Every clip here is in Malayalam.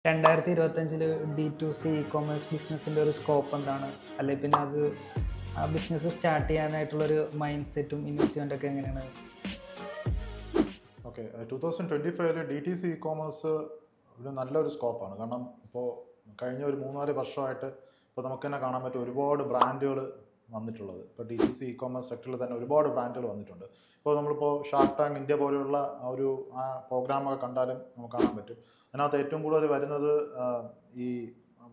2025 D2C ഇ-കൊമേഴ്സ് ബിസിനസ്സിൻ്റെ ഒരു സ്കോപ്പ് എന്താണ്? അല്ലെങ്കിൽ പിന്നെ അത് ആ ബിസിനസ് സ്റ്റാർട്ട് ചെയ്യാനായിട്ടുള്ളൊരു മൈൻഡ് സെറ്റും ഇൻവെസ്റ്റ്മെൻ്റ് ഒക്കെ എങ്ങനെയാണ്? Okay, 2025 D T C e commerce ഒരു നല്ലൊരു സ്കോപ്പാണ്. കാരണം ഇപ്പോൾ കഴിഞ്ഞ ഒരു 3-4 വർഷമായിട്ട് ഇപ്പോൾ നമുക്ക് തന്നെ കാണാൻ പറ്റും ഒരുപാട് ബ്രാൻഡുകൾ വന്നിട്ടുള്ളത്. ഇപ്പോൾ D T C e commerce സെക്ടറിൽ തന്നെ ഒരുപാട് ബ്രാൻഡുകൾ വന്നിട്ടുണ്ട്. ഇപ്പോൾ നമ്മളിപ്പോൾ ഷാർക്ക് ടാങ്ക് ഇന്ത്യ പോലെയുള്ള ഒരു പ്രോഗ്രാമൊക്കെ കണ്ടാലും നമുക്ക് കാണാൻ പറ്റും. അതിനകത്ത് ഏറ്റവും കൂടുതൽ വരുന്നത് ഈ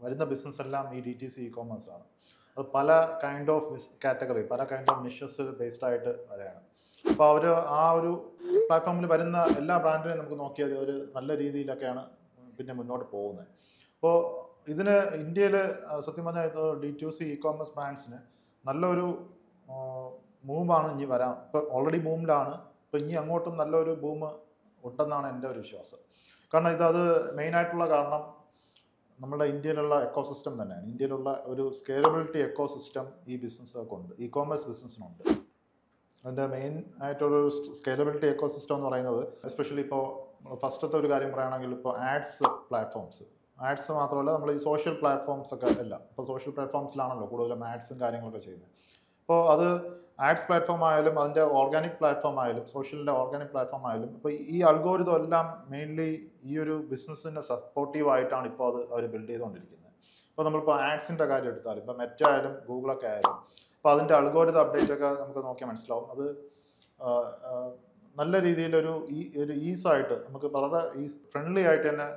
വരുന്ന ബിസിനസ് എല്ലാം ഈ D T C e commerce ആണ്. അത് പല കൈൻഡ് ഓഫ് കാറ്റഗറി, പല കൈൻഡ് ഓഫ് നിഷസ് ബേസ്ഡ് ആയിട്ട് വരെയാണ്. അപ്പോൾ അവർ ആ ഒരു പ്ലാറ്റ്ഫോമിൽ വരുന്ന എല്ലാ ബ്രാൻഡിനെയും നമുക്ക് നോക്കിയാൽ ഒരു നല്ല രീതിയിലൊക്കെയാണ് പിന്നെ മുന്നോട്ട് പോകുന്നത്. അപ്പോൾ ഇതിന് ഇന്ത്യയിൽ സത്യം പറഞ്ഞാൽ ഇത് D to C e commerce ബ്രാൻഡ്സിന് നല്ലൊരു മൂവാണ് ഇനി വരാം. ഇപ്പോൾ ഓൾറെഡി ബൂമിലാണ്. ഇപ്പോൾ ഇനി അങ്ങോട്ടും നല്ലൊരു ബൂം ഉണ്ടെന്നാണ് എൻ്റെ ഒരു വിശ്വാസം. കാരണം ഇതത് മെയിനായിട്ടുള്ള കാരണം നമ്മുടെ ഇന്ത്യയിലുള്ള എക്കോസിസ്റ്റം തന്നെയാണ്. ഇന്ത്യയിലുള്ള ഒരു സ്കേലബിലിറ്റി എക്കോസിസ്റ്റം ഈ ബിസിനസ്സൊക്കെ ഉണ്ട്, ഇ കോമേഴ്സ് ബിസിനസ്സിനുണ്ട്. അതിൻ്റെ മെയിൻ ആയിട്ടുള്ളൊരു സ്കേലബിലിറ്റി എക്കോസിസ്റ്റം എന്ന് പറയുന്നത് എസ്പെഷ്യലി ഇപ്പോൾ ഫസ്റ്റത്തെ ഒരു കാര്യം പറയുകയാണെങ്കിൽ ഇപ്പോൾ ആഡ്സ് മാത്രമല്ല നമ്മൾ ഈ സോഷ്യൽ പ്ലാറ്റ്ഫോംസ് ഒക്കെ എല്ലാം ഇപ്പോൾ സോഷ്യൽ പ്ലാറ്റ്ഫോംസിലാണല്ലോ കൂടുതലും ആഡ്സും കാര്യങ്ങളൊക്കെ ചെയ്യുന്നത്. അപ്പോൾ അത് ആഡ്സ് പ്ലാറ്റ്ഫോം ആയാലും അതിൻ്റെ ഓർഗാനിക് പ്ലാറ്റ്ഫോം ആയാലും സോഷ്യലിൻ്റെ ഓർഗാനിക് പ്ലാറ്റ്ഫോം ആയാലും ഇപ്പോൾ ഈ അൽഗോരിതം എല്ലാം മെയിൻലി ഈ ഒരു ബിസിനസ്സിൻ്റെ സപ്പോർട്ടീവ് ആയിട്ടാണ് ഇപ്പോൾ അത് അവർ ബിൽഡ് ചെയ്തുകൊണ്ടിരിക്കുന്നത്. ഇപ്പോൾ നമ്മളിപ്പോൾ ആഡ്സിൻ്റെ കാര്യം എടുത്താലും ഇപ്പോൾ മെറ്റ ആയാലും ഗൂഗിളൊക്കെ ആയാലും അപ്പോൾ അതിൻ്റെ അൽഗോരിതം അപ്ഡേറ്റ് ഒക്കെ നമുക്ക് നോക്കിയാൽ മനസ്സിലാവും. അത് നല്ല രീതിയിലൊരു ഈസായിട്ട് നമുക്ക് വളരെ ഫ്രണ്ട്ലി ആയിട്ട് തന്നെ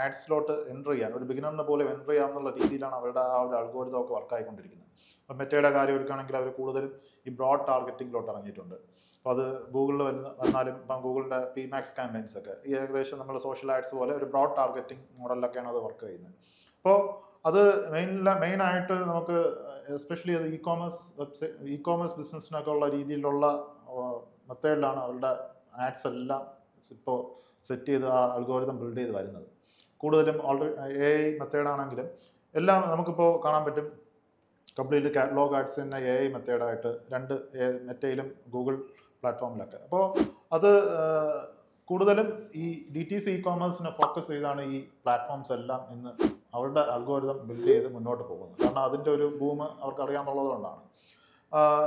ആഡ്സിലോട്ട് എൻ്റർ ചെയ്യാൻ ഒരു ബിഗിനറിനെ പോലെ എൻ്റർ ചെയ്യാമെന്നുള്ള രീതിയിലാണ് അവരുടെ ആ ഒരു അൽഗോരിതം ഒക്കെ വർക്ക് ആയിക്കൊണ്ടിരിക്കുന്നത്. അപ്പോൾ മെറ്റയുടെ കാര്യം എടുക്കുകയാണെങ്കിൽ അവർ കൂടുതലും ഈ ബ്രോഡ് ടാർഗറ്റിങ്ങിലോട്ട് ഇറങ്ങിയിട്ടുണ്ട്. അപ്പോൾ അത് ഗൂഗിളിൽ വന്നാലും ഇപ്പം ഗൂഗിളിൻ്റെ PMax ക്യാമ്പയിൻസ് ഒക്കെ ഈ ഏകദേശം നമ്മൾ സോഷ്യൽ ആഡ്സ് പോലെ ഒരു ബ്രോഡ് ടാർഗറ്റിംഗ് മോഡലിലൊക്കെയാണ് അത് വർക്ക് ചെയ്യുന്നത്. അപ്പോൾ അത് മെയിനായിട്ട് നമുക്ക് എസ്പെഷ്യലി അത് ഇ കോമേഴ്സ് ബിസിനസ്സിനൊക്കെ ഉള്ള രീതിയിലുള്ള മെത്തേഡിലാണ് അവരുടെ ആഡ്സ് എല്ലാം ഇപ്പോൾ സെറ്റ് ചെയ്ത് ആ അൽഗോരിതം ബിൽഡ് ചെയ്ത് വരുന്നത്. കൂടുതലും ഓൾറെഡി AI മെത്തേഡാണെങ്കിലും എല്ലാം നമുക്കിപ്പോൾ കാണാൻ പറ്റും. കംപ്ലീറ്റ്ലി കാറ്റലോഗ് ആഡ്സ് തന്നെ AI മെത്തേഡായിട്ട് മെറ്റയിലും ഗൂഗിൾ പ്ലാറ്റ്ഫോമിലൊക്കെ. അപ്പോൾ അത് കൂടുതലും ഈ ഡി ടി സി ഇ കോമേഴ്സിനെ ഫോക്കസ് ചെയ്താണ് ഈ പ്ലാറ്റ്ഫോംസ് എല്ലാം ഇന്ന് അവരുടെ അൽഗോരിതം ബിൽഡ് ചെയ്ത് മുന്നോട്ട് പോകുന്നത്. കാരണം അതിൻ്റെ ഒരു ബൂം അവർക്ക് അറിയാമെന്നുള്ളത് കൊണ്ടാണ്.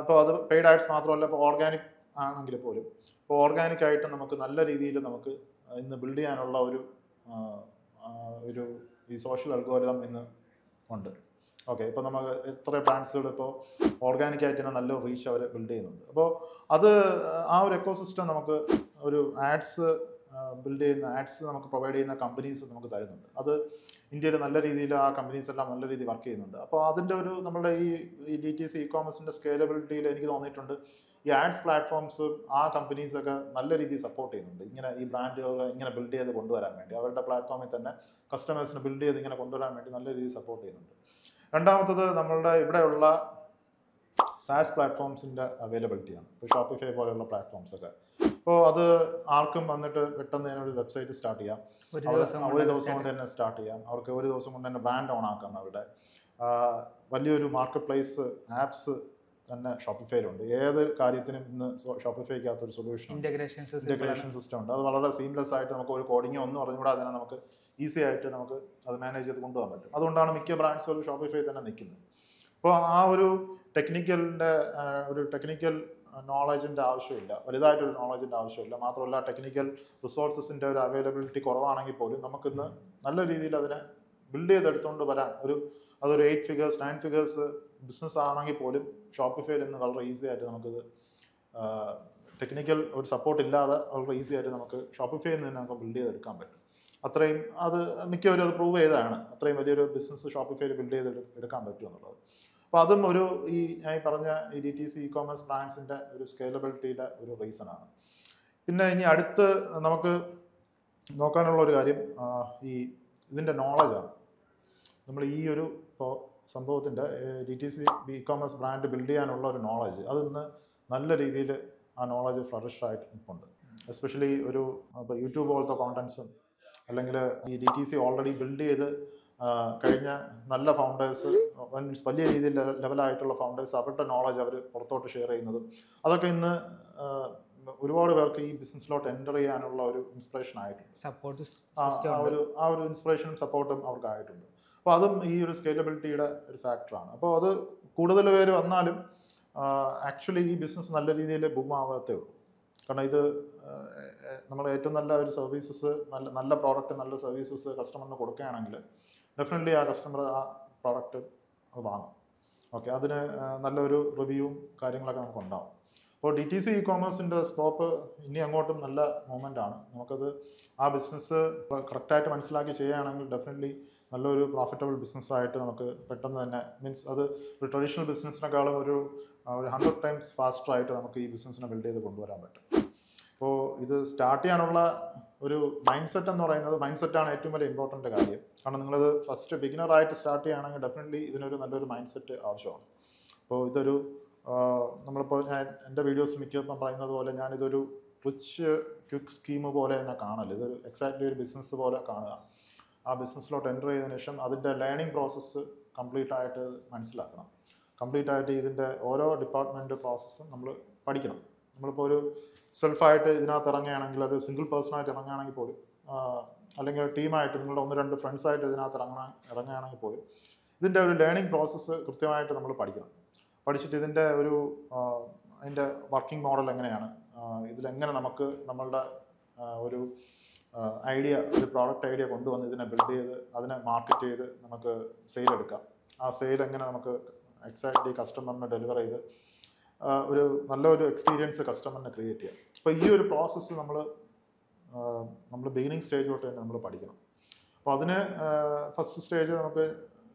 ഇപ്പോൾ അത് പെയ്ഡ് ആഡ്സ് മാത്രമല്ല, ഇപ്പോൾ ഓർഗാനിക് ആണെങ്കിൽ പോലും ഇപ്പോൾ ഓർഗാനിക് ആയിട്ട് നമുക്ക് നല്ല രീതിയിൽ നമുക്ക് ഇന്ന് ബിൽഡ് ചെയ്യാനുള്ള ഒരു ഈ സോഷ്യൽ അൽഗോരിതം ഇന്ന് ഉണ്ട്. ഓക്കെ, ഇപ്പോൾ നമ്മൾ എത്ര ബ്രാൻഡ്സുകൾ ഇപ്പോൾ ഓർഗാനിക് ആയിട്ട് തന്നെ നല്ല റീച്ച് അവർ ബിൽഡ് ചെയ്യുന്നുണ്ട്. അപ്പോൾ അത് ആ ഒരു എക്കോസിസ്റ്റം നമുക്ക് ഒരു ആഡ്സ് ബിൽഡ് ചെയ്യുന്ന ആഡ്സ് നമുക്ക് പ്രൊവൈഡ് ചെയ്യുന്ന കമ്പനീസ് നമുക്ക് തരുന്നുണ്ട്. അത് ഇന്ത്യയിൽ നല്ല രീതിയിൽ ആ കമ്പനീസ് എല്ലാം നല്ല രീതിയിൽ വർക്ക് ചെയ്യുന്നുണ്ട്. അപ്പോൾ അതിൻ്റെ ഒരു നമ്മുടെ ഈ ഡി ടി സി ഇ കോമേഴ്സിൻ്റെ സ്കേലബിലിറ്റിയിൽ എനിക്ക് തോന്നിയിട്ടുണ്ട് ഈ ആഡ്സ് പ്ലാറ്റ്ഫോംസ് ആ കമ്പനീസൊക്കെ നല്ല രീതിയിൽ സപ്പോർട്ട് ചെയ്യുന്നുണ്ട്. ഇങ്ങനെ ഈ ബ്രാൻഡുകൾ ഇങ്ങനെ ബിൽഡ് ചെയ്ത് കൊണ്ടുവരാൻ വേണ്ടി അവരുടെ പ്ലാറ്റ്ഫോമിൽ തന്നെ കസ്റ്റമേഴ്സിന് ബിൽഡ് ചെയ്ത് ഇങ്ങനെ കൊണ്ടുവരാൻ വേണ്ടി നല്ല രീതിയിൽ സപ്പോർട്ട് ചെയ്യുന്നുണ്ട്. രണ്ടാമത്തത് നമ്മളുടെ ഇവിടെയുള്ള സാസ് പ്ലാറ്റ്ഫോംസിൻ്റെ അവൈലബിലിറ്റിയാണ്. ഇപ്പോൾ ഷോപ്പിഫൈ പോലെയുള്ള പ്ലാറ്റ്ഫോംസൊക്കെ. അപ്പോൾ അത് ആർക്കും വന്നിട്ട് പെട്ടെന്ന് തന്നെ ഒരു വെബ്സൈറ്റ് സ്റ്റാർട്ട് ചെയ്യാം. ഒരു ദിവസം കൊണ്ട് തന്നെ സ്റ്റാർട്ട് ചെയ്യാം. അവർക്ക് ഒരു ദിവസം കൊണ്ട് തന്നെ ബ്രാൻഡ് ഓൺ ആക്കാം. അവരുടെ വലിയൊരു മാർക്കറ്റ് പ്ലേസ് ആപ്സ് തന്നെ ഷോപ്പിഫൈയിലുണ്ട്. ഏത് കാര്യത്തിനും ഇന്ന് ഷോപ്പിഫൈക്കകത്തൊരു സൊല്യൂഷൻ ഇൻ്റഗ്രേഷൻ സിസ്റ്റം ഉണ്ട്. അത് വളരെ സീംലെസ് ആയിട്ട് നമുക്ക് ഒരു കോഡിങ്ങോ ഒന്നും അറിഞ്ഞുകൂടാതെ തന്നെ നമുക്ക് ഈസി ആയിട്ട് നമുക്ക് അത് മാനേജ് ചെയ്ത് കൊണ്ടുപോകാൻ പറ്റും. അതുകൊണ്ടാണ് മിക്ക ബ്രാൻഡ്സുകളും ഷോപ്പിഫൈ തന്നെ നിൽക്കുന്നത്. അപ്പോൾ ആ ഒരു ടെക്നിക്കൽ നോളജിൻ്റെ ആവശ്യമില്ല, വലുതായിട്ടൊരു നോളജിൻ്റെ ആവശ്യമില്ല. മാത്രമല്ല ടെക്നിക്കൽ റിസോഴ്സസിൻ്റെ ഒരു അവൈലബിലിറ്റി കുറവാണെങ്കിൽ പോലും നമുക്കിന്ന് നല്ല രീതിയിൽ അതിനെ ബിൽഡ് ചെയ്തെടുത്തുകൊണ്ട് വരാൻ അതൊരു 8 ഫിഗേഴ്സ് 9 ഫിഗേഴ്സ് ബിസിനസ് ആണെങ്കിൽ പോലും ഷോപ്പിഫൈയിൽ നിന്ന് വളരെ ഈസി ആയിട്ട് നമുക്കിത് ടെക്നിക്കൽ ഒരു സപ്പോർട്ട് ഇല്ലാതെ വളരെ ഈസി ആയിട്ട് നമുക്ക് ഷോപ്പിഫൈയിൽ നിന്ന് നമുക്ക് ബിൽഡ് ചെയ്തെടുക്കാൻ പറ്റും. അത്രയും അത് മിക്കവരും അത് പ്രൂവ് ചെയ്തതാണ്. അത്രയും വലിയൊരു ബിസിനസ് ഷോപ്പിഫൈയിൽ ബിൽഡ് ചെയ്ത് എടുക്കാൻ പറ്റും എന്നുള്ളത്. അപ്പോൾ അതും ഞാൻ പറഞ്ഞ ഈ D T C e commerce ബ്രാൻഡ്സിൻ്റെ ഒരു സ്കേലബിലിറ്റിയുടെ ഒരു റീസണാണ്. പിന്നെ ഇനി അടുത്ത് നമുക്ക് നോക്കാനുള്ള ഒരു കാര്യം ഇതിൻ്റെ നോളജാണ്. നമ്മൾ ഈ ഒരു ഇപ്പോൾ സംഭവത്തിൻ്റെ D T C e commerce brand build ചെയ്യാനുള്ള ഒരു നോളജ് അത് ഇന്ന് നല്ല രീതിയിൽ ആ നോളജ് ഫ്ലറിഷ് ആയിട്ട് നിൽപ്പുണ്ട്. എസ്പെഷ്യലി ഇപ്പോൾ യൂട്യൂബ് പോലത്തെ കോണ്ടൻസും അല്ലെങ്കിൽ ഈ D T C already build ചെയ്ത് കഴിഞ്ഞ നല്ല ഫൗണ്ടേഴ്സ് വലിയ രീതിയിൽ ലെവലായിട്ടുള്ള ഫൗണ്ടേഴ്സ് അവരുടെ നോളജ് അവർ പുറത്തോട്ട് ഷെയർ ചെയ്യുന്നതും അതൊക്കെ ഇന്ന് ഒരുപാട് പേർക്ക് ഈ ബിസിനസ്സിലോട്ട് എൻ്റർ ചെയ്യാനുള്ള ഒരു ഇൻസ്പിറേഷൻ ആയിട്ടുണ്ട്. സപ്പോർട്ട് ആ ഒരു ഇൻസ്പിറേഷനും സപ്പോർട്ടും അവർക്കായിട്ടുണ്ട്. അപ്പോൾ അതും ഈ ഒരു സ്കേലബിലിറ്റിയുടെ ഒരു ഫാക്ടറാണ്. അപ്പോൾ അത് കൂടുതൽ പേര് വന്നാലും ആക്ച്വലി ഈ ബിസിനസ് നല്ല രീതിയിൽ ബൂമാവാത്തേ ഉള്ളൂ. കാരണം ഇത് നമ്മൾ ഏറ്റവും നല്ല ഒരു സർവീസസ്, നല്ല പ്രോഡക്റ്റ്, നല്ല സർവീസസ് കസ്റ്റമറിന് കൊടുക്കുകയാണെങ്കിൽ ഡെഫിനറ്റ്ലി ആ കസ്റ്റമർ ആ പ്രോഡക്റ്റ് അത് വാങ്ങും. ഓക്കെ, അതിന് നല്ലൊരു റിവ്യൂവും കാര്യങ്ങളൊക്കെ നമുക്ക് ഉണ്ടാവും. അപ്പോൾ DTC ഇ-കോമേഴ്സിൻ്റെ സ്കോപ്പ് ഇനി അങ്ങോട്ടും നല്ല മൂവ്മെൻ്റ് ആണ്. നമുക്കത് ആ ബിസിനസ് കറക്റ്റായിട്ട് മനസ്സിലാക്കി ചെയ്യുകയാണെങ്കിൽ ഡെഫിനറ്റ്ലി നല്ലൊരു പ്രോഫിറ്റബിൾ ബിസിനസ്സായിട്ട് നമുക്ക് പെട്ടെന്ന് തന്നെ, മീൻസ് അത് ഒരു ട്രഡീഷണൽ ബിസിനസ്സിനെക്കാളും ഒരു 100 times ഫാസ്റ്ററായിട്ട് നമുക്ക് ഈ ബിസിനസ്സിനെ ബിൽഡ് ചെയ്ത് കൊണ്ടുവരാൻ പറ്റും. അപ്പോൾ ഇത് സ്റ്റാർട്ട് ചെയ്യാനുള്ള ഒരു മൈൻഡ് സെറ്റ് എന്ന് പറയുന്നത്, മൈൻഡ് സെറ്റാണ് ഏറ്റവും വലിയ ഇമ്പോർട്ടൻ്റ് കാര്യം. കാരണം നിങ്ങളത് ഫസ്റ്റ് ബിഗിനറായിട്ട് സ്റ്റാർട്ട് ചെയ്യുകയാണെങ്കിൽ ഡെഫിനറ്റ്ലി ഇതിനൊരു നല്ലൊരു മൈൻഡ് സെറ്റ് ആവശ്യമാണ്. അപ്പോൾ ഇതൊരു നമ്മളിപ്പോൾ ഞാൻ എൻ്റെ വീഡിയോസ് മിക്കപ്പം പറയുന്നത് പോലെ ഞാനിതൊരു റിച്ച് ക്വിക്ക് സ്കീം പോലെ തന്നെ കാണല്. ഇതൊരു എക്സാക്ട്ലി ഒരു ബിസിനസ് പോലെ കാണുക. ആ ബിസിനസ്സിലോട്ട് എൻ്റർ ചെയ്തതിനു ശേഷം അതിൻ്റെ ലേണിംഗ് പ്രോസസ്സ് കംപ്ലീറ്റ് ആയിട്ട് മനസ്സിലാക്കണം. കംപ്ലീറ്റ് ആയിട്ട് ഇതിൻ്റെ ഓരോ ഡിപ്പാർട്ട്മെൻറ്റ് പ്രോസസ്സും നമ്മൾ പഠിക്കണം. നമ്മളിപ്പോൾ ഒരു സെൽഫായിട്ട് ഇതിനകത്ത് ഇറങ്ങുകയാണെങ്കിൽ, ഒരു സിംഗിൾ പേഴ്സണായിട്ട് ഇറങ്ങുകയാണെങ്കിൽ പോലും, അല്ലെങ്കിൽ ടീമായിട്ട് നിങ്ങളുടെ 1-2 ഫ്രണ്ട്സായിട്ട് ഇതിനകത്ത് ഇറങ്ങുകയാണെങ്കിൽ പോലും ഇതിൻ്റെ ഒരു ലേണിംഗ് പ്രോസസ്സ് കൃത്യമായിട്ട് നമ്മൾ പഠിക്കണം. പഠിച്ചിട്ട് ഇതിൻ്റെ അതിൻ്റെ വർക്കിംഗ് മോഡൽ എങ്ങനെയാണ്, ഇതിലെങ്ങനെ നമുക്ക് നമ്മളുടെ ഒരു ഐഡിയ, ഒരു പ്രോഡക്റ്റ് ഐഡിയ കൊണ്ടുവന്ന് ഇതിനെ ബിൽഡ് ചെയ്ത് അതിനെ മാർക്കറ്റ് ചെയ്ത് നമുക്ക് സെയിൽ എടുക്കാം. ആ സെയിൽ എങ്ങനെ നമുക്ക് എക്സാക്ട്ലി കസ്റ്റമറിന് ഡെലിവർ ചെയ്ത് ഒരു നല്ലൊരു എക്സ്പീരിയൻസ് കസ്റ്റമറിന് ക്രിയേറ്റ് ചെയ്യാം. അപ്പോൾ ഈ ഒരു പ്രോസസ്സ് നമ്മൾ ബിഗിനിങ് സ്റ്റേജ് തൊട്ട് തന്നെ നമ്മൾ പഠിക്കണം. അപ്പോൾ അതിന് ഫസ്റ്റ് സ്റ്റേജ് നമുക്ക്,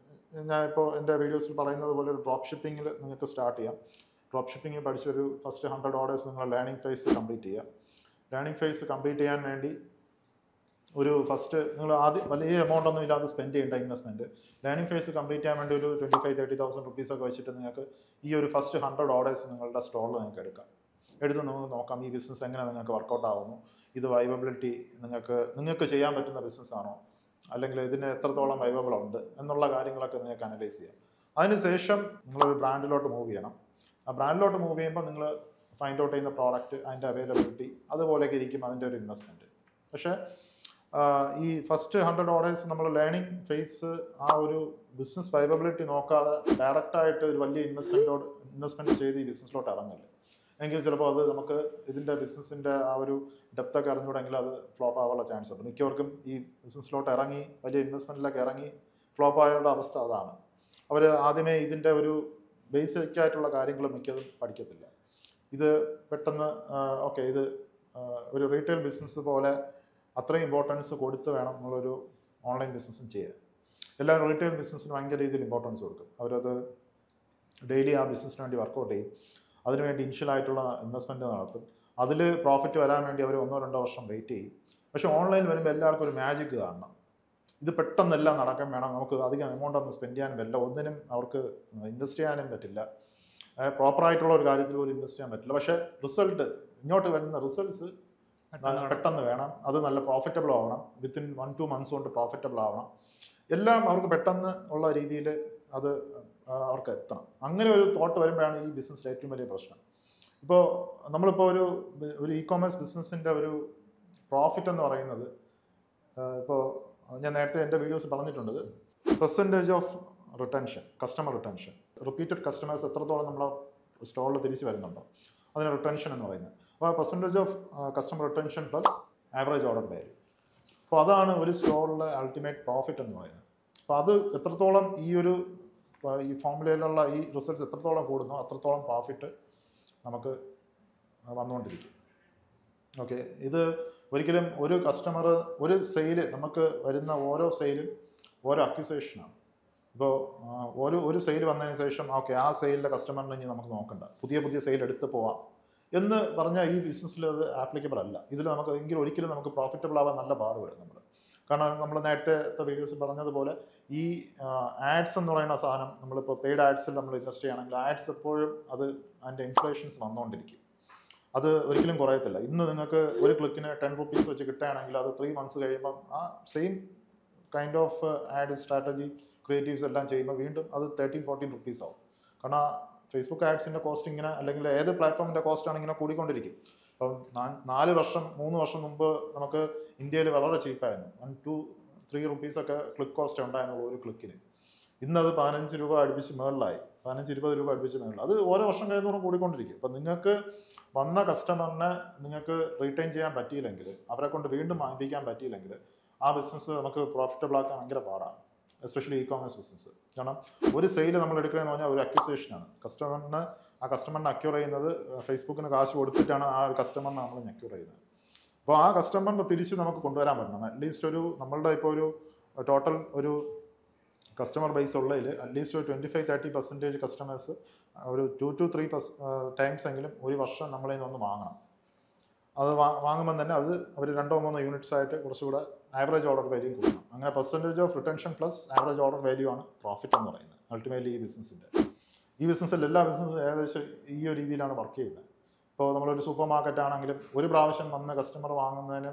ഞാൻ ഇപ്പോൾ എൻ്റെ വീഡിയോസിൽ പറയുന്നത് പോലെ ഒരു ഡ്രോപ്പ് ഷിപ്പിങ്ങിൽ നിങ്ങൾക്ക് സ്റ്റാർട്ട് ചെയ്യാം. ഡ്രോപ്പ് ഷിപ്പിംഗ് പഠിച്ചൊരു ഫസ്റ്റ് 100 orders നിങ്ങൾ ലേണിംഗ് ഫേസ് കംപ്ലീറ്റ് ചെയ്യുക. ലേണിംഗ് ഫേസ് കംപ്ലീറ്റ് ചെയ്യാൻ വേണ്ടി ഒരു ഫസ്റ്റ് നിങ്ങൾ ആദ്യം വലിയ എമൗണ്ട് ഒന്നും ഇല്ലാതെ സ്പെൻഡ് ചെയ്യേണ്ട ഇൻവെസ്റ്റ്മെൻറ്റ്. ലേണിംഗ് ഫേസ് കംപ്ലീറ്റ് ചെയ്യാൻ വേണ്ടി ഒരു 25,000-30,000 rupees ഒക്കെ വെച്ചിട്ട് നിങ്ങൾക്ക് ഈ ഒരു ഫസ്റ്റ് 100 orders നിങ്ങളുടെ സ്റ്റോറിൽ നിങ്ങൾക്ക് എടുക്കാം. എടുത്ത് നമുക്ക് നോക്കാം ഈ ബിസിനസ് എങ്ങനെ നിങ്ങൾക്ക് വർക്കൗട്ട് ആവുന്നു, ഇത് വൈവബിലിറ്റി നിങ്ങൾക്ക് ചെയ്യാൻ പറ്റുന്ന ബിസിനസ്സാണോ, അല്ലെങ്കിൽ ഇതിന് എത്രത്തോളം വൈവബിൾ ഉണ്ട് എന്നുള്ള കാര്യങ്ങളൊക്കെ നിങ്ങൾക്ക് അനലൈസ് ചെയ്യാം. അതിനുശേഷം നിങ്ങളൊരു ബ്രാൻഡിലോട്ട് മൂവ് ചെയ്യണം. ആ ബ്രാൻഡിലോട്ട് മൂവ് ചെയ്യുമ്പോൾ നിങ്ങൾ ഫൈൻഡ് ഔട്ട് ചെയ്യുന്ന പ്രോഡക്റ്റ്, അതിൻ്റെ അവൈലബിലിറ്റി, അതുപോലെയൊക്കെ ഇരിക്കും അതിൻ്റെ ഒരു ഇൻവെസ്റ്റ്മെൻറ്റ്. പക്ഷേ ഈ ഫസ്റ്റ് 100 orders നമ്മൾ ലേണിംഗ് ഫേസ് ആ ഒരു ബിസിനസ് വൈവബിലിറ്റി നോക്കാതെ ഡയറക്റ്റായിട്ട് ഒരു വലിയ ഇൻവെസ്റ്റ്മെൻറ്റ് ചെയ്ത് ഈ ബിസിനസ്സിലോട്ട് ഇറങ്ങില്ല എങ്കിൽ ചിലപ്പോൾ അത് നമുക്ക് ഇതിൻ്റെ ബിസിനസ്സിൻ്റെ ആ ഒരു ഡെപ്തൊക്കെ അറിഞ്ഞുകൂടെങ്കിൽ അത് ഫ്ലോപ്പ് ആവാനുള്ള ചാൻസ് ഉണ്ട്. മിക്കവർക്കും ഈ ബിസിനസ്സിലോട്ട് ഇറങ്ങി വലിയ ഇൻവെസ്റ്റ്മെൻറ്റിലൊക്കെ ഇറങ്ങി ഫ്ലോപ്പ് ആയുള്ള അവസ്ഥ അതാണ്. അവർ ആദ്യമേ ഇതിൻ്റെ ഒരു ബേസിക് ആയിട്ടുള്ള കാര്യങ്ങൾ മിക്കതും പഠിക്കത്തില്ല. ഇത് പെട്ടെന്ന് ഓക്കെ, ഇത് ഒരു റീറ്റെയിൽ ബിസിനസ് പോലെ അത്രയും ഇമ്പോർട്ടൻസ് കൊടുത്ത് വേണം നമ്മളൊരു ഓൺലൈൻ ബിസിനസ്സും ചെയ്യാൻ. എല്ലാവരും റീറ്റെയിൽ ബിസിനസ്സിന് ഭയങ്കര രീതിയിൽ ഇമ്പോർട്ടൻസ് കൊടുക്കും. അവരത് ഡെയിലി ആ ബിസിനസ്സിന് വേണ്ടി വർക്കൗട്ട് ചെയ്യും. അതിനുവേണ്ടി ഇനിഷ്യലായിട്ടുള്ള ഇൻവെസ്റ്റ്മെൻറ്റ് നടത്തും. അതിൽ പ്രോഫിറ്റ് വരാൻ വേണ്ടി അവർ 1-2 വർഷം വെയിറ്റ് ചെയ്യും. പക്ഷേ ഓൺലൈനിൽ വരുമ്പോൾ എല്ലാവർക്കും ഒരു മാജിക് കാണണം. ഇത് പെട്ടെന്നെല്ലാം നടക്കാൻ വേണം, നമുക്ക് അധികം എമൗണ്ട് ഒന്നും സ്പെൻഡ് ചെയ്യാനും പറ്റില്ല, ഒന്നിനും അവർക്ക് ഇൻവെസ്റ്റ് ചെയ്യാനും പറ്റില്ല, പ്രോപ്പറായിട്ടുള്ള ഒരു കാര്യത്തിൽ പോലും ഇൻവെസ്റ്റ് ചെയ്യാൻ പറ്റില്ല. പക്ഷേ റിസൾട്ട്, ഇങ്ങോട്ട് വരുന്ന റിസൾട്ട്സ് പെട്ടെന്ന് വേണം, അത് നല്ല പ്രോഫിറ്റബിൾ ആവണം, വിത്തിൻ 1-2 months കൊണ്ട് പ്രോഫിറ്റബിൾ ആവണം, എല്ലാം അവർക്ക് പെട്ടെന്ന് ഉള്ള രീതിയിൽ അത് അവർക്ക് എത്തണം. അങ്ങനെ ഒരു തോട്ട് വരുമ്പോഴാണ് ഈ ബിസിനസ്സിലെ ഏറ്റവും വലിയ പ്രശ്നം. ഇപ്പോൾ നമ്മളിപ്പോൾ ഒരു ഇ-കോമേഴ്സ് ബിസിനസ്സിൻ്റെ ഒരു പ്രോഫിറ്റ് എന്ന് പറയുന്നത്, ഇപ്പോൾ ഞാൻ നേരത്തെ എൻ്റെ വീഡിയോസ് പറഞ്ഞിട്ടുണ്ട്, percentage of retention, customer retention, repeated customers എത്രത്തോളം നമ്മളെ സ്റ്റോറിൽ തിരിച്ച് വരുന്നുണ്ടോ അതിന് റിട്ടൻഷൻ എന്ന് പറയുന്നത്. അപ്പോൾ percentage of customer retention plus average order value. അപ്പോൾ അതാണ് ഒരു സ്റ്റോറിലെ അൾട്ടിമേറ്റ് പ്രോഫിറ്റ് എന്ന് പറയുന്നത്. അപ്പോൾ അത് എത്രത്തോളം ഈ ഫോർമുലയിലുള്ള ഈ റിസൾട്ട്സ് എത്രത്തോളം കൂടുന്നോ അത്രത്തോളം പ്രോഫിറ്റ് നമുക്ക് വന്നുകൊണ്ടിരിക്കും. ഓക്കെ, ഇത് ഒരിക്കലും ഒരു കസ്റ്റമർ, ഒരു സെയിൽ, നമുക്ക് വരുന്ന ഓരോ സെയിലും ഓരോ അക്വിസേഷനാണ്. ഇപ്പോൾ ഒരു സെയിൽ വന്നതിന് ശേഷം ഓക്കെ, ആ സെയിലിലെ കസ്റ്റമറിനെ ഇനി നമുക്ക് നോക്കണ്ട, പുതിയ സെയിൽ എടുത്ത് പോവാം എന്ന് പറഞ്ഞാൽ ഈ ബിസിനസ്സിൽ അത് ആപ്ലിക്കബിൾ അല്ല. ഇതിൽ നമുക്ക് ഒരിക്കലും നമുക്ക് പ്രോഫിറ്റബിൾ ആവാൻ നല്ല പാട് വരും നമ്മൾ. കാരണം നമ്മൾ നേരത്തെ വീഡിയോസ് പറഞ്ഞതുപോലെ ഈ ആഡ്സ് എന്ന് പറയുന്ന സാധനം, നമ്മളിപ്പോൾ പെയ്ഡ് ആഡ്സിൽ നമ്മൾ ഇൻവെസ്റ്റ് ചെയ്യുകയാണെങ്കിൽ ആഡ്സ് എപ്പോഴും അതിൻ്റെ ഇൻഫ്ലേഷൻസ് വന്നുകൊണ്ടിരിക്കും. അത് ഒരിക്കലും കുറയത്തില്ല. ഇന്ന് നിങ്ങൾക്ക് ഒരു ക്ലിക്കിന് 10 rupees വെച്ച് കിട്ടുകയാണെങ്കിൽ അത് 3 months കഴിയുമ്പം ആ same kind of add strategy creatives എല്ലാം ചെയ്യുമ്പോൾ വീണ്ടും അത് 13-14 rupees ആവും. കാരണം ഫേസ്ബുക്ക് ആഡ്സിൻ്റെ കോസ്റ്റ് ഇങ്ങനെ, അല്ലെങ്കിൽ ഏത് പ്ലാറ്റ്ഫോമിൻ്റെ കോസ്റ്റ് ആണ് ഇങ്ങനെ കൂടിക്കൊണ്ടിരിക്കും. അപ്പം 3 വർഷം മുമ്പ് നമുക്ക് ഇന്ത്യയിൽ വളരെ ചീപ്പായിരുന്നു. 1-3 റുപ്പീസൊക്കെ ക്ലിക്ക് കോസ്റ്റ് ഉണ്ടായിരുന്നുള്ളൂ ഒരു ക്ലിക്കിന്. ഇന്നത് 15 രൂപ അടുപ്പിച്ച് മേളിലായി, 15-20 രൂപ അടുപ്പിച്ച് മേളിൽ. അത് ഓരോ വർഷം കഴിയുന്നതോറും കൂടിക്കൊണ്ടിരിക്കും. അപ്പം നിങ്ങൾക്ക് വന്ന കസ്റ്റമറിനെ നിങ്ങൾക്ക് റീറ്റെയിൻ ചെയ്യാൻ പറ്റിയില്ലെങ്കിൽ, അവരെ കൊണ്ട് വീണ്ടും വാങ്ങിപ്പിക്കാൻ പറ്റിയില്ലെങ്കിൽ, ആ ബിസിനസ് നമുക്ക് പ്രോഫിറ്റബിൾ ആക്കാൻ ഭയങ്കര പാടാണ്. Especially e-commerce business. കാരണം ഒരു സെയിൽ നമ്മൾ എടുക്കണമെന്ന് പറഞ്ഞാൽ ഒരു അക്വിസിഷനാണ്. ആ കസ്റ്റമറിനെ അക്യൂർ ചെയ്യുന്നത് ഫേസ്ബുക്കിന് കാശ് കൊടുത്തിട്ടാണ് ആ ഒരു കസ്റ്റമറിനെ നമ്മൾ അക്യൂർ ചെയ്യുന്നത്. അപ്പോൾ ആ കസ്റ്റമറിനെ തിരിച്ച് നമുക്ക് കൊണ്ടുവരാൻ പറ്റണം. അറ്റ്ലീസ്റ്റ് നമ്മളുടെ ഇപ്പോൾ ഒരു ടോട്ടൽ ഒരു കസ്റ്റമർ ബേസ് ഉള്ളതിൽ അറ്റ്ലീസ്റ്റ് ഒരു 25-30% കസ്റ്റമേഴ്സ് ഒരു 2 to 3 ടൈംസ് എങ്കിലും ഒരു വർഷം നമ്മളിൽ നിന്ന് ഒന്ന് വാങ്ങണം. അത് വാങ്ങുമ്പോൾ തന്നെ അത് അവർ 2-3 യൂണിറ്റ്സ് ആയിട്ട് കുറച്ചുകൂടെ ആവറേജ് ഓർഡർ വാല്യൂ കൂടണം. അങ്ങനെ percentage of retention plus average order value ആണ് പ്രോഫിറ്റ് എന്ന് പറയുന്നത് അൾട്ടിമേറ്റ്ലി ഈ ബിസിനസ്സിൻ്റെ. ഈ ബിസിനസ്സിൽ എല്ലാ ബിസിനസ്സും ഏകദേശം ഈ ഒരു രീതിയിലാണ് വർക്ക് ചെയ്യുന്നത്. ഇപ്പോൾ നമ്മളൊരു സൂപ്പർ മാർക്കറ്റ് ആണെങ്കിലും ഒരു പ്രാവശ്യം വന്ന് കസ്റ്റമർ വാങ്ങുന്നതിന്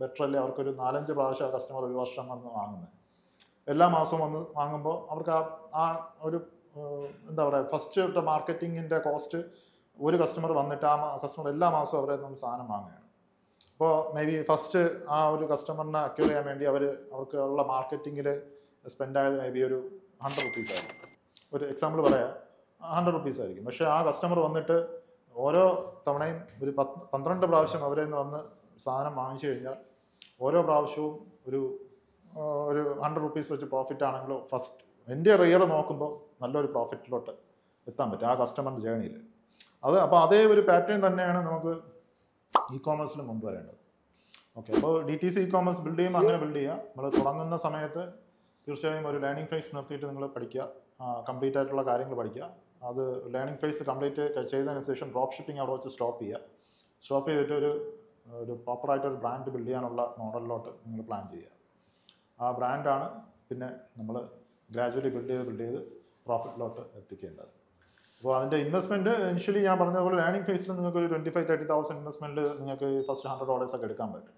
ബെറ്റർ അല്ലേ അവർക്കൊരു 4-5 പ്രാവശ്യം ആ കസ്റ്റമർ ഒരു വർഷം വന്ന് വാങ്ങുന്നത്. എല്ലാ മാസവും വന്ന് വാങ്ങുമ്പോൾ അവർക്ക് ആ ഒരു എന്താ പറയുക ഫസ്റ്റ് മാർക്കറ്റിങ്ങിൻ്റെ കോസ്റ്റ് ഒരു കസ്റ്റമർ വന്നിട്ട് ആ കസ്റ്റമർ എല്ലാ മാസവും അവരെ നിന്ന് സാധനം വാങ്ങുകയാണ്. അപ്പോൾ മേ ബി ഫസ്റ്റ് ആ ഒരു കസ്റ്റമറിനെ അക്യൂർ ചെയ്യാൻ വേണ്ടി അവർക്ക് ഉള്ള മാർക്കറ്റിങ്ങിൽ സ്പെൻഡ് ആയത് മേ ബി ഒരു 100 റുപ്പീസ് ആയിരിക്കും. ഒരു എക്സാമ്പിൾ പറയാം, 100 റുപ്പീസ് ആയിരിക്കും. പക്ഷേ ആ കസ്റ്റമർ വന്നിട്ട് ഓരോ തവണയും ഒരു 12 പ്രാവശ്യം അവരിൽ നിന്ന് വന്ന് സാധനം വാങ്ങിച്ചു കഴിഞ്ഞാൽ ഓരോ പ്രാവശ്യവും ഒരു 100 റുപ്പീസ് വെച്ച് പ്രോഫിറ്റ് ആണെങ്കിലോ ഫസ്റ്റ് എൻ്റെ ഇയർ നോക്കുമ്പോൾ നല്ലൊരു പ്രോഫിറ്റിലോട്ട് എത്താൻ പറ്റും ആ കസ്റ്റമറിൻ്റെ ജേണിയിൽ. അപ്പോൾ അതേ ഒരു പാറ്റേൺ തന്നെയാണ് നമുക്ക് ഇ-കോമേഴ്സിൽ കൊണ്ടുവരേണ്ടത്. ഓക്കെ, അപ്പോൾ DTC ഇ-കോമേഴ്സ് ബിൽഡ് ചെയ്യുമ്പോൾ അങ്ങനെ ബിൽഡ് ചെയ്യുക. നമ്മൾ തുടങ്ങുന്ന സമയത്ത് തീർച്ചയായും ഒരു ലേണിംഗ് ഫേസ് നിർത്തിയിട്ട് നിങ്ങൾ പഠിക്കുക, കംപ്ലീറ്റ് ആയിട്ടുള്ള കാര്യങ്ങൾ പഠിക്കുക. അത് ലേണിംഗ് ഫേസ് കംപ്ലീറ്റ് ചെയ്തതിന് ശേഷം ഡ്രോപ്പ് ഷിപ്പിംഗ് അവിടെ വെച്ച് സ്റ്റോപ്പ് ചെയ്യുക. സ്റ്റോപ്പ് ചെയ്തിട്ട് ഒരു പ്രോപ്പറായിട്ടൊരു ബ്രാൻഡ് ബിൽഡ് ചെയ്യാനുള്ള മോഡലിലോട്ട് നിങ്ങൾ പ്ലാൻ ചെയ്യുക. ആ ബ്രാൻഡാണ് പിന്നെ നമ്മൾ ഗ്രാജുവലി ബിൽഡ് ചെയ്ത് പ്രോഫിറ്റിലോട്ട് എത്തിക്കേണ്ടത്. അപ്പോൾ അതിൻ്റെ ഇൻവെസ്റ്റ്മെൻറ്റ് ഇനിഷ്യലി ഞാൻ പറഞ്ഞതുപോലെ ലേണിംഗ് ഫേസിൽ നിങ്ങൾക്ക് ഒരു 25-30,000 ഇൻവെസ്റ്റ്മെൻറ്റ് നിങ്ങൾക്ക് ഫസ്റ്റ് 100 orders ഒക്കെ എടുക്കാൻ പറ്റും.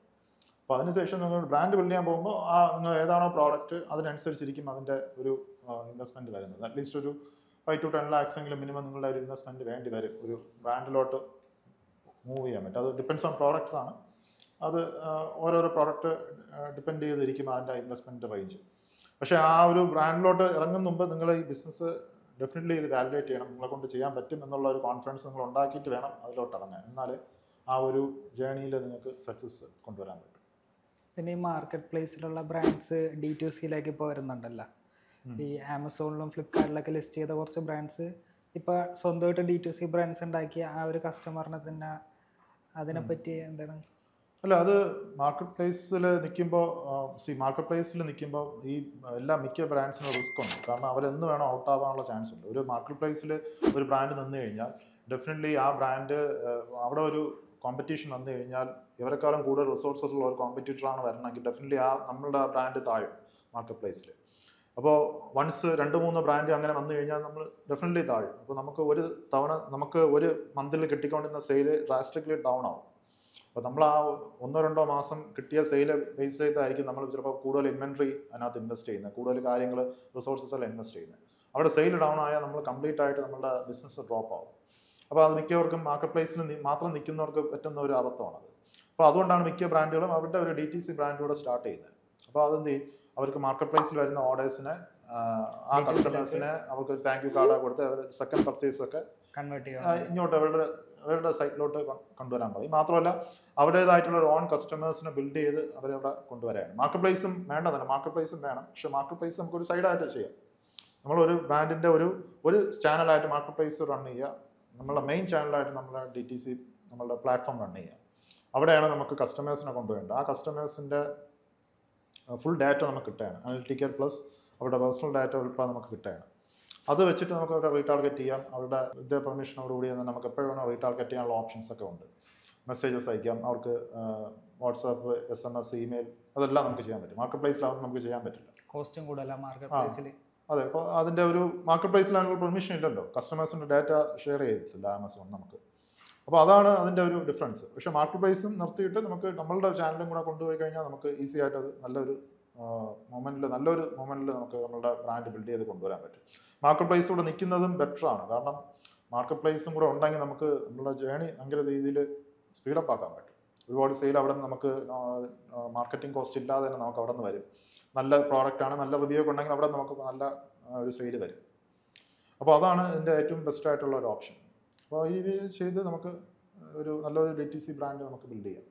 അപ്പോൾ അതിനുശേഷം നിങ്ങൾ ബ്രാൻഡ് ബിൽഡ് ചെയ്യാൻ പോകുമ്പോൾ നിങ്ങൾ ഏതാണോ പ്രോഡക്റ്റ് അതിനനുസരിച്ചിരിക്കും അതിൻ്റെ ഒരു ഇൻവെസ്റ്റ്മെൻറ്റ് വരുന്നത്. അറ്റ്ലീസ്റ്റ് ഒരു 5 to 10 lakhs എങ്കിലും മിനിമം നിങ്ങളുടെ ഒരു ഇൻവെസ്റ്റ്മെൻറ്റ് വേണ്ടി വരും ഒരു ബ്രാൻഡിലോട്ട് മൂവ് ചെയ്യാൻ പറ്റും. അത് ഡിപ്പെൻഡ്സ് ഓൺ പ്രോഡക്റ്റ്സ് ആണ്. അത് ഓരോരോ പ്രോഡക്റ്റ് ഡിപ്പെൻഡ് ചെയ്തിരിക്കും അതിൻ്റെ ഇൻവെസ്റ്റ്മെൻറ്റ് റേഞ്ച്. പക്ഷേ ആ ഒരു ബ്രാൻഡിലോട്ട് ഇറങ്ങുന്ന മുമ്പ് നിങ്ങൾ ഈ ബിസിനസ് ഡെഫിനറ്റ്ലി ഇത് വാലിഡേറ്റ് ചെയ്യണം. നിങ്ങളെ കൊണ്ട് ചെയ്യാൻ പറ്റും എന്നുള്ള ഒരു കോൺഫിഡൻസ് നിങ്ങൾ ഉണ്ടാക്കിയിട്ട് വേണം അതിലോട്ട് ഇറങ്ങാൻ. എന്നാൽ ആ ഒരു ജേണിയിൽ നിങ്ങൾക്ക് സക്സസ് കൊണ്ടുവരാൻ പറ്റും. പിന്നെ ഈ മാർക്കറ്റ് പ്ലേസിലുള്ള ബ്രാൻഡ്സ് D2Cയിലേക്ക് ഇപ്പോൾ വരുന്നുണ്ടല്ലോ. ഈ ആമസോണിലും ഫ്ലിപ്കാർട്ടിലൊക്കെ ലിസ്റ്റ് ചെയ്ത കുറച്ച് ബ്രാൻഡ്സ് ഇപ്പോൾ സ്വന്തമായിട്ട് D2C ബ്രാൻഡ്സ് ഉണ്ടാക്കിയ ആ ഒരു കസ്റ്റമറിനെ തന്നെ അതിനെപ്പറ്റി എന്താണ്? അല്ല, അത് മാർക്കറ്റ് പ്ലേസിൽ നിൽക്കുമ്പോൾ മാർക്കറ്റ് പ്ലേസിൽ നിൽക്കുമ്പോൾ ഈ മിക്ക ബ്രാൻഡ്സിനും റിസ്ക് ഉണ്ട്. കാരണം അവരെന്ന് വേണം ഔട്ട് ആവാനുള്ള ചാൻസ് ഉണ്ട്. ഒരു മാർക്കറ്റ് പ്ലേസിൽ ഒരു ബ്രാൻഡ് നിന്ന് കഴിഞ്ഞാൽ ഡെഫിനറ്റ്ലി ആ ബ്രാൻഡ് അവിടെ ഒരു കോമ്പറ്റീഷൻ വന്നു കഴിഞ്ഞാൽ ഇവരെക്കാളും കൂടുതൽ റിസോഴ്സസ് ഉള്ള ഒരു കോമ്പറ്റീറ്ററാണ് വരണമെങ്കിൽ ഡെഫിനറ്റ്ലി നമ്മളുടെ ബ്രാൻഡ് താഴും മാർക്കറ്റ് പ്ലേസിൽ. അപ്പോൾ വൺസ് 2-3 ബ്രാൻഡ് അങ്ങനെ വന്നു കഴിഞ്ഞാൽ നമ്മൾ ഡെഫിനറ്റ്ലി താഴും. അപ്പോൾ നമുക്ക് ഒരു മന്തിൽ കിട്ടിക്കൊണ്ടിരുന്ന സെയിൽ ഡ്രാസ്റ്റിക്കലി ഡൗൺ ആവും. അപ്പോൾ നമ്മൾ ആ 1-2 മാസം കിട്ടിയ സെയിൽ ബേസ് ചെയ്തായിരിക്കും നമ്മൾ ചിലപ്പോൾ കൂടുതൽ ഇൻവെൻട്രി അതിനകത്ത് ഇൻവെസ്റ്റ് ചെയ്യുന്നത്, കൂടുതൽ കാര്യങ്ങൾ റിസോഴ്സസ് എല്ലാം ഇൻവെസ്റ്റ് ചെയ്യുന്നത്. അവിടെ സെയിൽ ഡൗൺ ആയാൽ നമ്മൾ കംപ്ലീറ്റ് ആയിട്ട് നമ്മുടെ ബിസിനസ് ഡ്രോപ്പ് ആവും. അപ്പോൾ അത് മിക്കവർക്കും മാർക്കറ്റ് പ്ലേസിൽ മാത്രം നിൽക്കുന്നവർക്ക് പറ്റുന്ന ഒരു അബദ്ധമാണത്. അപ്പോൾ അതുകൊണ്ടാണ് മിക്ക ബ്രാൻഡുകളും അവരുടെ ഒരു DTC ബ്രാൻഡൂടെ സ്റ്റാർട്ട് ചെയ്യുന്നത്. അപ്പോൾ അതെന്ത് ചെയ്യും, അവർക്ക് മാർക്കറ്റ് പ്ലേസിൽ വരുന്ന ഓർഡേഴ്സിനെ ആ കസ്റ്റമേഴ്സിനെ അവർക്ക് ഒരു താങ്ക് യു കാർഡ് കൊടുത്ത് അവർ സെക്കൻഡ് പർച്ചേസ് ഒക്കെ കൺവേർട്ട് ചെയ്യുക ഇങ്ങോട്ട് അവരുടെ സൈറ്റിലോട്ട് കൊണ്ടുവരാൻ പറയും. മാത്രമല്ല അവരുടേതായിട്ടുള്ള ഒരു ഓൺ കസ്റ്റമേഴ്സിനെ ബിൽഡ് ചെയ്ത് അവരവിടെ കൊണ്ടുവരാണ്. മാർക്കറ്റ് പ്ലേസും വേണ്ടതല്ല, മാർക്കറ്റ് പ്ലേസും വേണം. പക്ഷേ മാർക്കറ്റ് പ്ലേസ് നമുക്കൊരു സൈഡായിട്ട് ചെയ്യാം. നമ്മളൊരു ബ്രാൻഡിൻ്റെ ഒരു ചാനലായിട്ട് മാർക്കറ്റ് പ്ലേസ് റൺ ചെയ്യുക, നമ്മളുടെ മെയിൻ ചാനലായിട്ട് നമ്മളെ DTC നമ്മളുടെ പ്ലാറ്റ്ഫോം റൺ ചെയ്യുക. അവിടെയാണ് നമുക്ക് കസ്റ്റമേഴ്സിനെ കൊണ്ടുവരേണ്ടത്. ആ കസ്റ്റമേഴ്സിൻ്റെ ഫുൾ ഡാറ്റ നമുക്ക് കിട്ടുകയാണ്. അനലിറ്റിക്കൽ പ്ലസ് അവരുടെ പേഴ്സണൽ ഡാറ്റ ഉൾപ്പെടെ നമുക്ക് കിട്ടുകയാണ്. അത് വെച്ചിട്ട് നമുക്ക് അവരെ റീടാർഗറ്റ് ചെയ്യാം. അവരുടെ പെർമിഷനോടുകൂടി തന്നെ നമുക്ക് എപ്പോഴും വേണം റീടാർഗറ്റ് ചെയ്യാനുള്ള ഓപ്ഷൻസ് ഒക്കെ ഉണ്ട്. മെസ്സേജസ് അയക്കാം, അവർക്ക് വാട്സാപ്പ്, SMS, ഇമെയിൽ അതെല്ലാം നമുക്ക് ചെയ്യാൻ പറ്റും. മാർക്കറ്റ് പ്ലേസിലാവുമ്പോൾ നമുക്ക് ചെയ്യാൻ പറ്റില്ല. കോസ്റ്റും കൂടുതലാണ് മാർക്കറ്റ് പ്ലേസിൽ. അതെ, അപ്പോൾ അതിൻ്റെ ഒരു മാർക്കറ്റ് പ്ലേസിലാണെങ്കിൽ പെർമിഷൻ ഇല്ലല്ലോ, കസ്റ്റമേഴ്സിൻ്റെ ഡാറ്റ ഷെയർ ചെയ്തിട്ടില്ല ആമസോൺ നമുക്ക്. അപ്പോൾ അതാണ് അതിൻ്റെ ഒരു ഡിഫറൻസ്. പക്ഷേ മാർക്കറ്റ് പ്ലേസും നിർത്തിയിട്ട് നമുക്ക് നമ്മളുടെ ചാനലും കൂടെ കൊണ്ടുപോയി കഴിഞ്ഞാൽ നമുക്ക് ഈസി ആയിട്ട് അത് നല്ലൊരു മൊമെൻറ്റിൽ നമുക്ക് നമ്മളുടെ ബ്രാൻഡ് ബിൽഡ് ചെയ്ത് കൊണ്ടുവരാൻ പറ്റും. മാർക്കറ്റ് പ്ലേസ് കൂടെ നിൽക്കുന്നതും ബെറ്ററാണ്. കാരണം മാർക്കറ്റ് പ്ലേസും കൂടെ ഉണ്ടെങ്കിൽ നമുക്ക് നമ്മളുടെ ജേണി ഭയങ്കര രീതിയിൽ സ്പീഡപ്പ് ആക്കാൻ പറ്റും. ഒരുപാട് സെയിൽ അവിടെ നിന്ന് നമുക്ക് മാർക്കറ്റിംഗ് കോസ്റ്റ് ഇല്ലാതെ തന്നെ നമുക്ക് അവിടെ നിന്ന് വരും. നല്ല പ്രോഡക്റ്റാണ്, നല്ല റിവ്യൂ ഒക്കെ ഉണ്ടെങ്കിൽ അവിടെ നമുക്ക് നല്ല ഒരു സെയിൽ വരും. അപ്പോൾ അതാണ് ഇതിൻ്റെ ഏറ്റവും ബെസ്റ്റ് ആയിട്ടുള്ള ഒരു ഓപ്ഷൻ. അപ്പോൾ ഇത് ചെയ്ത് നമുക്ക് ഒരു നല്ലൊരു DTC ബ്രാൻഡ് നമുക്ക് ബിൽഡ് ചെയ്യാം.